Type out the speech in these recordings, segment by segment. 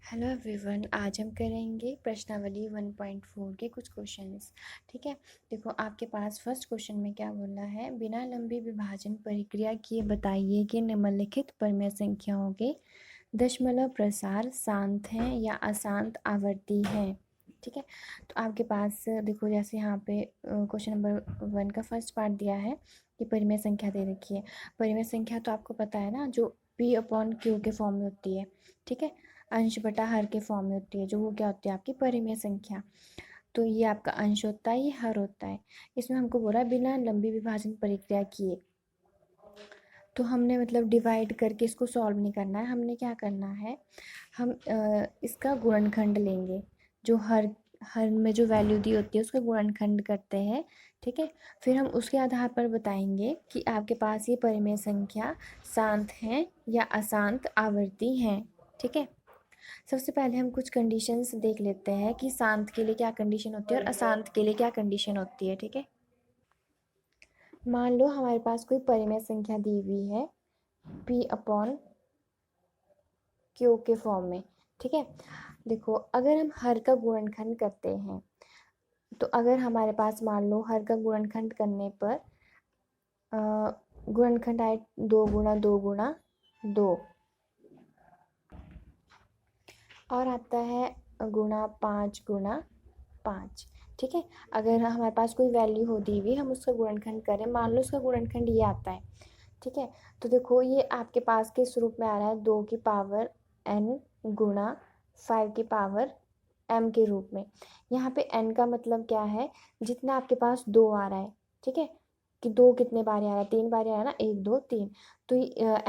Hello everyone, आज हम करेंगे प्रश्नावली 1.4 के कुछ क्वेश्चंस। ठीक है, देखो आपके पास फर्स्ट क्वेश्चन में क्या बोलना है। बिना लंबी विभाजन प्रक्रिया किए बताइए कि निम्नलिखित परिमेय संख्याओं के दशमलव प्रसार शांत हैं या अशांत आवर्ती हैं। ठीक है, तो आपके पास देखो जैसे यहाँ पे क्वेश्चन नंबर 1 का फर्स्ट पार्ट दिया है कि परिमेय संख्या दे रखी है। परिमेय संख्या तो आपको पता है ना, जो P/Q के फॉर्म में होती है। ठीक है, अंश बटा हर के फॉर्म में होती है, जो वो क्या होती है आपकी परिमेय संख्या। तो ये आपका अंश होता है, ये हर होता है। इसमें हमको बोला बिना लंबी विभाजन प्रक्रिया किए, तो हमने मतलब डिवाइड करके इसको सॉल्व नहीं करना है। हमने क्या करना है, हम इसका गुणनखंड लेंगे। जो हर हर में जो वैल्यू दी होती है उसका गुणनखंड करते हैं। ठीक है, फिर हम उसके आधार पर बताएंगे कि आपके पास ये परिमेय संख्या शांत हैं या अशांत आवर्ती हैं। ठीक है, सबसे पहले हम कुछ कंडीशंस देख लेते हैं कि शांत के लिए क्या कंडीशन होती है और अशांत के लिए क्या कंडीशन होती है। ठीक है, मान लो हमारे पास कोई परिमेय संख्या दी हुई है P/Q के फॉर्म में। ठीक है, देखो अगर हम हर का गुणनखंड करते हैं, तो अगर हमारे पास मान लो हर का गुणनखंड करने पर गुणनखंड आए 2 और आता है गुणा 5 ठीक है, अगर हमारे पास कोई वैल्यू हो दी हुई, हम उसका गुणनखंड करें, मान लो उसका गुणनखंड ये आता है। ठीक है, तो देखो ये आपके पास किस रूप में आ रहा है, 2 की पावर n गुणा 5 की पावर m के रूप में। यहाँ पे n का मतलब क्या है, जितना आपके पास 2 आ रहा है। ठीक है, कि 2 कितने बार आ रहा है, 3 बार आ रहा है ना, 1 2 3। तो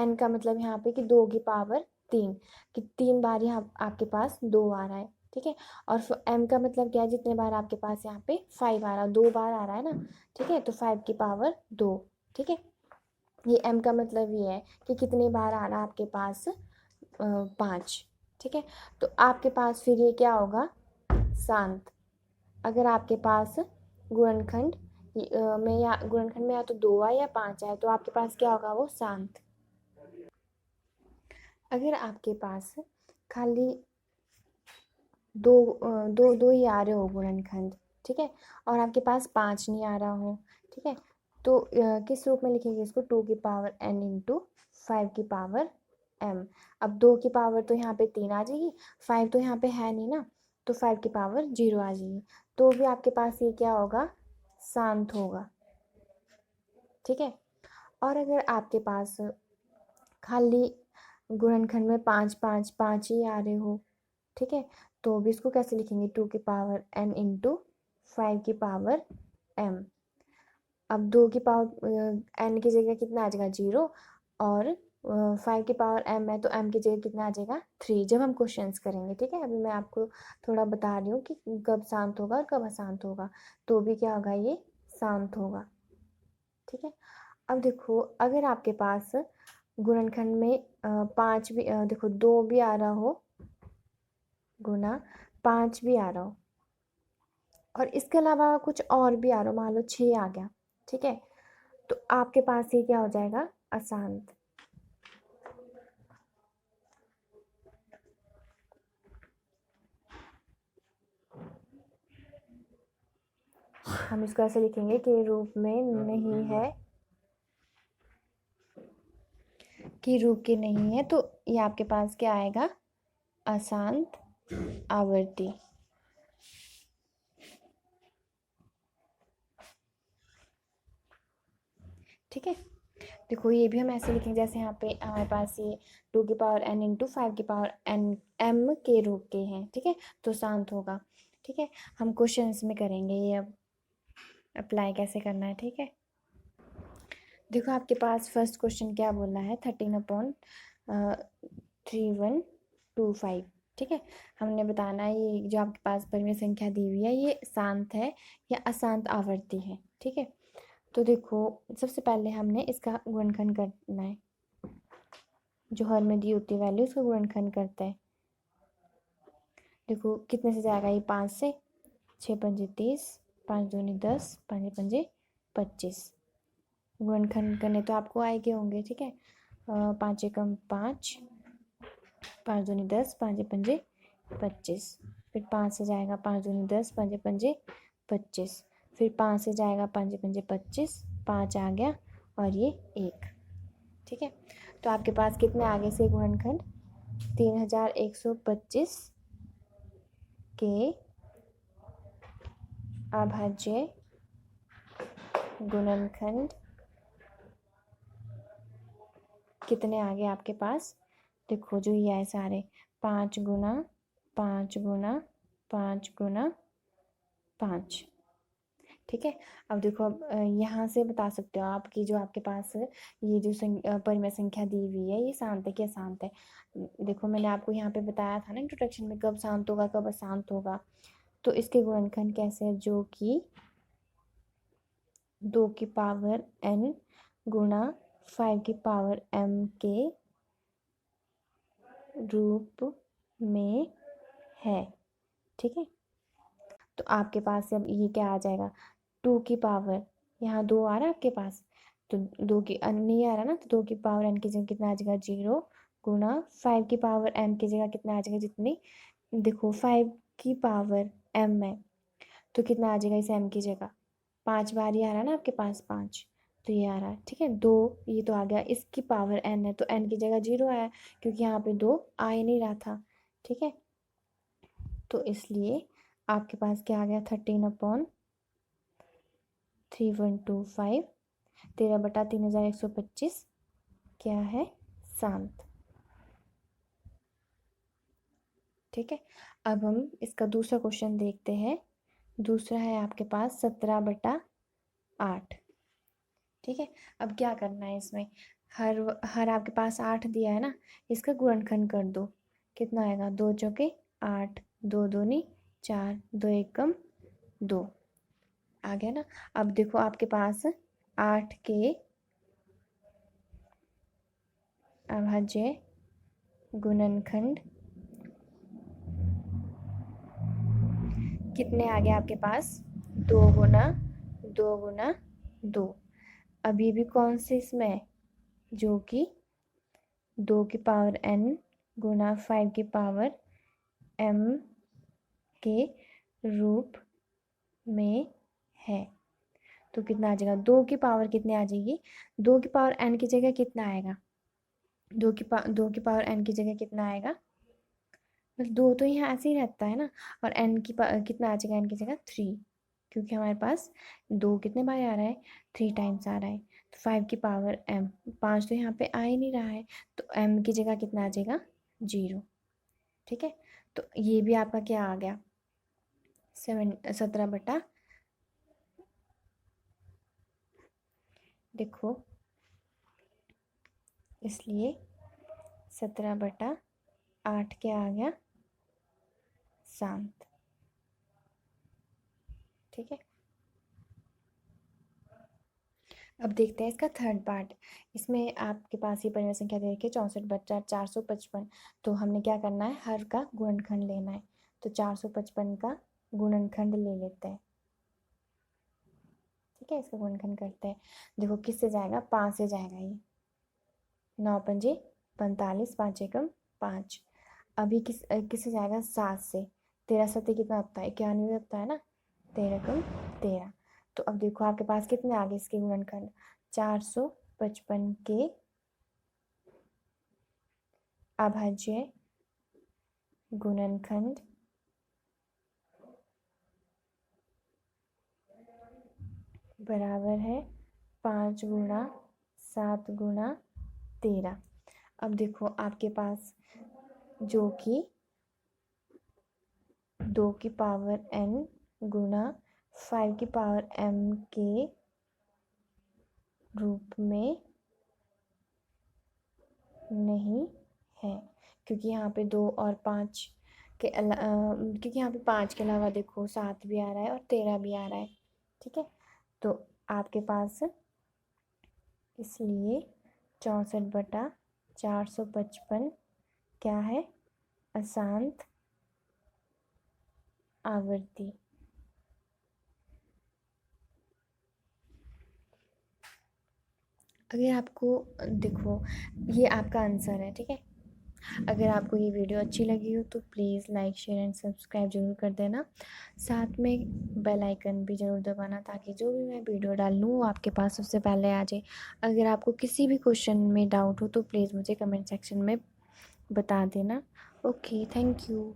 n का मतलब यहाँ पे कि 2 की पावर 3, कि 3 बार यहाँ आपके पास 2 आ रहा है। ठीक है, और m का मतलब क्या है, जितने बार आपके पास यहाँ पे 5 आ रहा है, 2 बार आ रहा है ना। ठीक है, तो 5 की पावर 2। ठीक है, ये m का मतलब ये है कि कितने बार आ रहा है आपके पास 5। ठीक है, तो आपके पास फिर ये क्या होगा, शांत। अगर आपके पास गुणनखंड में या तो 2 आए या 5 आए, तो आपके पास क्या होगा, वो शांत। अगर आपके पास खाली दो ही आ रहे हो गुणनखंड, ठीक है, और आपके पास 5 नहीं आ रहा हो, ठीक है, तो किस रूप में लिखेंगे इसको, 2 की पावर n इंटू 5 की पावर m। अब 2 की पावर तो यहाँ पे 3 आ जाएगी, 5 तो यहाँ पे है नहीं ना, तो 5 की पावर 0 आ जाएगी, तो भी आपके पास ये क्या होगा, शांत होगा। ठीक है, और अगर आपके पास खाली गुणनखंड में 5 ही आ रहे हो, ठीक है, तो भी इसको कैसे लिखेंगे, 2 की पावर n इंटू 5 की पावर m। अब 2 की पावर n की जगह कितना आ जाएगा, 0, और 5 की पावर m है, तो m की जगह कितना आ जाएगा, 3, जब हम क्वेश्चंस करेंगे। ठीक है, अभी मैं आपको थोड़ा बता रही हूँ कि कब शांत होगा और कब अशांत होगा, तो भी क्या होगा, ये शांत होगा। ठीक है, अब देखो अगर आपके पास गुणनखंड में 5 भी देखो 2 भी आ रहा हो गुना 5 भी आ रहा हो, और इसके अलावा कुछ और भी आ रहा हो, मान लो 6 आ गया। ठीक है, तो आपके पास ये क्या हो जाएगा, अशांत। हम इसको ऐसे लिखेंगे कि रूप में नहीं है, कि रूप के नहीं है, तो ये आपके पास क्या आएगा, अशांत आवर्ती। ठीक है, देखो ये भी हम ऐसे लिखेंगे, जैसे यहाँ पे हमारे पास ये 2 की पावर n इंटू 5 की पावर n m के रूप के हैं। ठीक है, तो शांत होगा। ठीक है, हम क्वेश्चंस में करेंगे ये, अब अप्लाई कैसे करना है। ठीक है, देखो आपके पास फर्स्ट क्वेश्चन क्या बोलना है, 13/3125। ठीक है, हमने बताना है ये जो आपके पास परिमेय संख्या दी हुई है, ये शांत है या अशांत आवर्ती है। ठीक है, तो देखो सबसे पहले हमने इसका गुणनखंड करना है, जो हर में दी होती है वैल्यू उसका गुणनखंड करता है। देखो कितने से जाएगा ये, 5 से, 6 पंजे 30, 5 दूनी 10, 5 पंजे 25। गुणनखंड करने तो आपको आए के होंगे। ठीक है, 5 एकम 5, 5 दूनी 10, 5 पंजे 25, फिर 5 से जाएगा 5 दूनी 10, पंजे पंजे 25, फिर 5 से जाएगा पंजे पंजे 25, 5 आ गया और ये 1। ठीक है, तो आपके पास कितने आगे से गुणनखंड 3125 के अभाज्य गुणनखंड कितने आ गए आपके पास। देखो जो ये है सारे 5 गुना 5 गुना 5 गुना 5। ठीक है, अब देखो अब यहाँ से बता सकते हो आप कि जो आपके पास ये जो परिमेय संख्या दी हुई है ये शांत है कि अशांत है। देखो मैंने आपको यहाँ पे बताया था ना इंट्रोडक्शन में कब शांत होगा कब अशांत होगा। तो इसके गुणनखंड कैसे है, जो कि 2 की पावर n गुणा 5 की पावर m के रूप में है। ठीक है, तो आपके पास अब ये क्या आ जाएगा 2 की पावर, यहाँ 2 आ रहा है आपके पास, तो 2 की नहीं आ रहा ना, तो 2 की पावर n की जगह कितना आ जाएगा 0 गुना 5 की पावर m की जगह कितना आ जाएगा जितनी, देखो 5 की पावर m है तो कितना आ जाएगा इस m की जगह 5 बार ही आ रहा है ना आपके पास 5, तो ये आ रहा है। ठीक है, 2 ये तो आ गया, इसकी पावर n है तो n की जगह 0 आया क्योंकि यहाँ पे 2 आ ही नहीं रहा था। ठीक है, तो इसलिए आपके पास क्या आ गया 13/3125, 13/3125 क्या है शांत। ठीक है, अब हम इसका दूसरा क्वेश्चन देखते हैं। दूसरा है आपके पास 17/8। ठीक है, अब क्या करना है इसमें, हर हर आपके पास 8 दिया है ना, इसका गुणनखंड कर दो, कितना आएगा 2 चौके 8, 2 दूनी 4, 2 एकम 2 आ गया ना। अब देखो आपके पास 8 के अभाज्य गुणनखंड कितने आ गए आपके पास 2 गुना 2 गुना 2। अभी भी कौन से इसमें है, जो कि 2 की पावर n गुना 5 की पावर m के रूप में है। तो कितना आ जाएगा 2 की पावर कितने आ जाएगी, 2 की पावर n की जगह कितना आएगा, 2 की पावर n की जगह कितना आएगा, बस 2 तो यहाँ ऐसे ही रहता है ना, और n की कितना आ जाएगा n की जगह 3, क्योंकि हमारे पास 2 कितने बार आ रहा है 3 टाइम्स आ रहा है। तो 5 की पावर m, 5 तो यहाँ पे आ ही नहीं रहा है, तो m की जगह कितना आ जाएगा 0। ठीक है, तो ये भी आपका क्या आ गया 17/, देखो इसलिए 17/8 क्या आ गया शांत। ठीक है, अब देखते हैं इसका थर्ड पार्ट। इसमें आपके पास ये परिमेय संख्या दे रखी है 64/455। तो हमने क्या करना है, हर का गुणनखंड लेना है, तो 455 का गुणनखंड ले लेते हैं। ठीक है, इसका गुणनखंड करते हैं। देखो किससे जाएगा 5 से जाएगा, ये 9 पंजे 45, 5 एकम 5। अभी किससे जाएगा 7 से, 13 सत्ते कितना होता है 91 होता है ना, 13 कम 13। तो अब देखो आपके पास कितने आ गए इसके गुणनखंड 455 के अभाज्य गुणनखंड बराबर है 5 गुना 7 गुना 13। अब देखो आपके पास जो कि 2 की पावर n गुना 5 की पावर m के रूप में नहीं है, क्योंकि यहाँ पे 2 और 5 के क्योंकि यहाँ पे 5 के अलावा देखो 7 भी आ रहा है और 13 भी आ रहा है। ठीक है, तो आपके पास इसलिए 64/455 क्या है अशांत आवृत्ति। अगर आपको देखो ये आपका आंसर है। ठीक है, अगर आपको ये वीडियो अच्छी लगी हो तो please like share and subscribe ज़रूर कर देना। साथ में बेल आइकन भी ज़रूर दबाना ताकि जो भी मैं वीडियो डाल लूँ वो आपके पास सबसे पहले आ जाए। अगर आपको किसी भी क्वेश्चन में डाउट हो तो प्लीज़ मुझे कमेंट सेक्शन में बता देना। Okay, thank you.